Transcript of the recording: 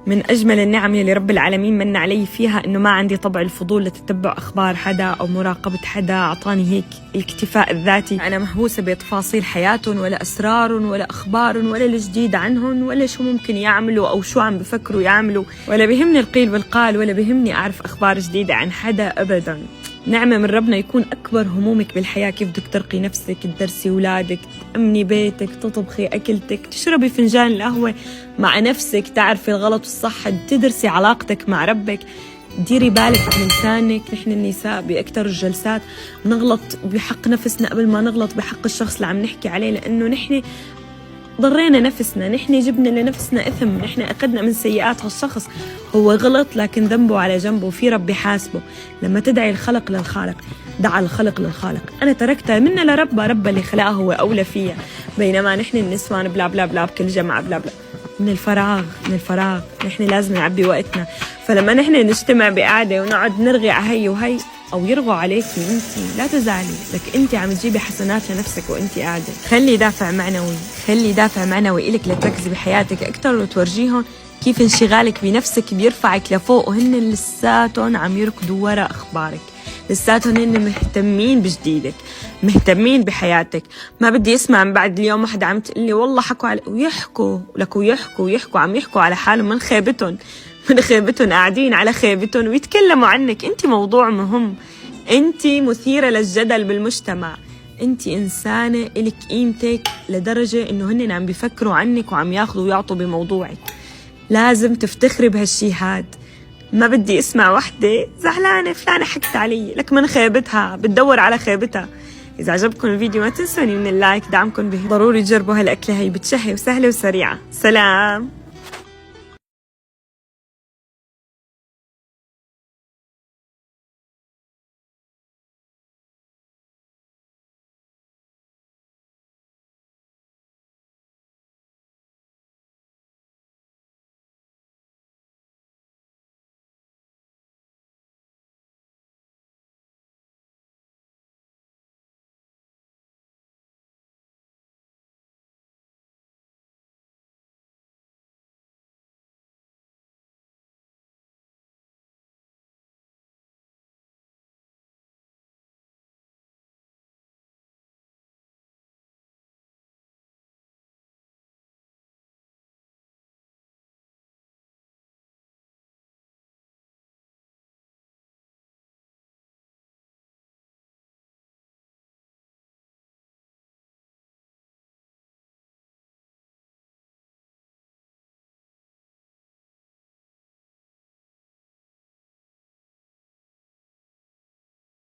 من أجمل النعم يلي رب العالمين من علي فيها إنه ما عندي طبع الفضول لتتبع أخبار حدا أو مراقبة حدا. أعطاني هيك الاكتفاء الذاتي. أنا مهووسة بتفاصيل حياتهم ولا أسرارهم ولا أخبارهم ولا الجديد عنهم ولا شو ممكن يعملوا أو شو عم بفكروا يعملوا، ولا بيهمني القيل والقال، ولا بيهمني أعرف أخبار جديدة عن حدا أبداً. نعمة من ربنا يكون أكبر همومك بالحياة كيف بدك ترقي نفسك، تدرسي أولادك، تأمني بيتك، تطبخي أكلتك، تشربي فنجان القهوة مع نفسك، تعرفي الغلط والصح، تدرسي علاقتك مع ربك. ديري بالك من لسانك. نحن النساء بأكثر الجلسات نغلط بحق نفسنا قبل ما نغلط بحق الشخص اللي عم نحكي عليه، لأنه نحن ضرينا نفسنا، نحن جبنا لنفسنا إثم، نحن أخذنا من سيئات هالشخص. هو غلط لكن ذنبه على جنبه، في رب يحاسبه. لما تدعي الخلق للخالق، دعا الخلق للخالق. أنا تركتها منا لرب، رب اللي خلقها هو أولى فيها. بينما نحن النسوان بلا بلا بلا بكل جمعة بلا بلا، من الفراغ نحن لازم نعبي وقتنا. فلما نحن نجتمع بقعدة ونقعد نرغي على هي وهي أو يرغوا عليكي انتي، لا تزعلي، لك انتي عم تجيبي حسنات لنفسك وانتي قاعدة. خلي دافع معنوي إلك لتركزي بحياتك أكتر وتورجيهم كيف انشغالك بنفسك بيرفعك لفوق، وهن لساتهم عم يركضوا وراء أخبارك، لساتهم هن مهتمين بجديدك، مهتمين بحياتك. ما بدي اسمع من بعد اليوم واحدة عم تقلي والله حكوا علي، ويحكوا لك ويحكوا عم يحكوا على حالهم من خيبتهم قاعدين على خيبتهم ويتكلموا عنك. انت موضوع مهم، انت مثيرة للجدل بالمجتمع، انت إنسانة إلك قيمتك لدرجة انه هن عم بيفكروا عنك وعم ياخذوا ويعطوا بموضوعك. لازم تفتخري بهالشي هاد. ما بدي اسمع وحدة زعلانة فلانة حكت علي، لك من خيبتها بتدور على خيبتها. إذا عجبكم الفيديو ما تنسوني من اللايك، دعمكم به. ضروري تجربوا هالأكلة، هي بتشهي وسهلة وسريعة. سلام.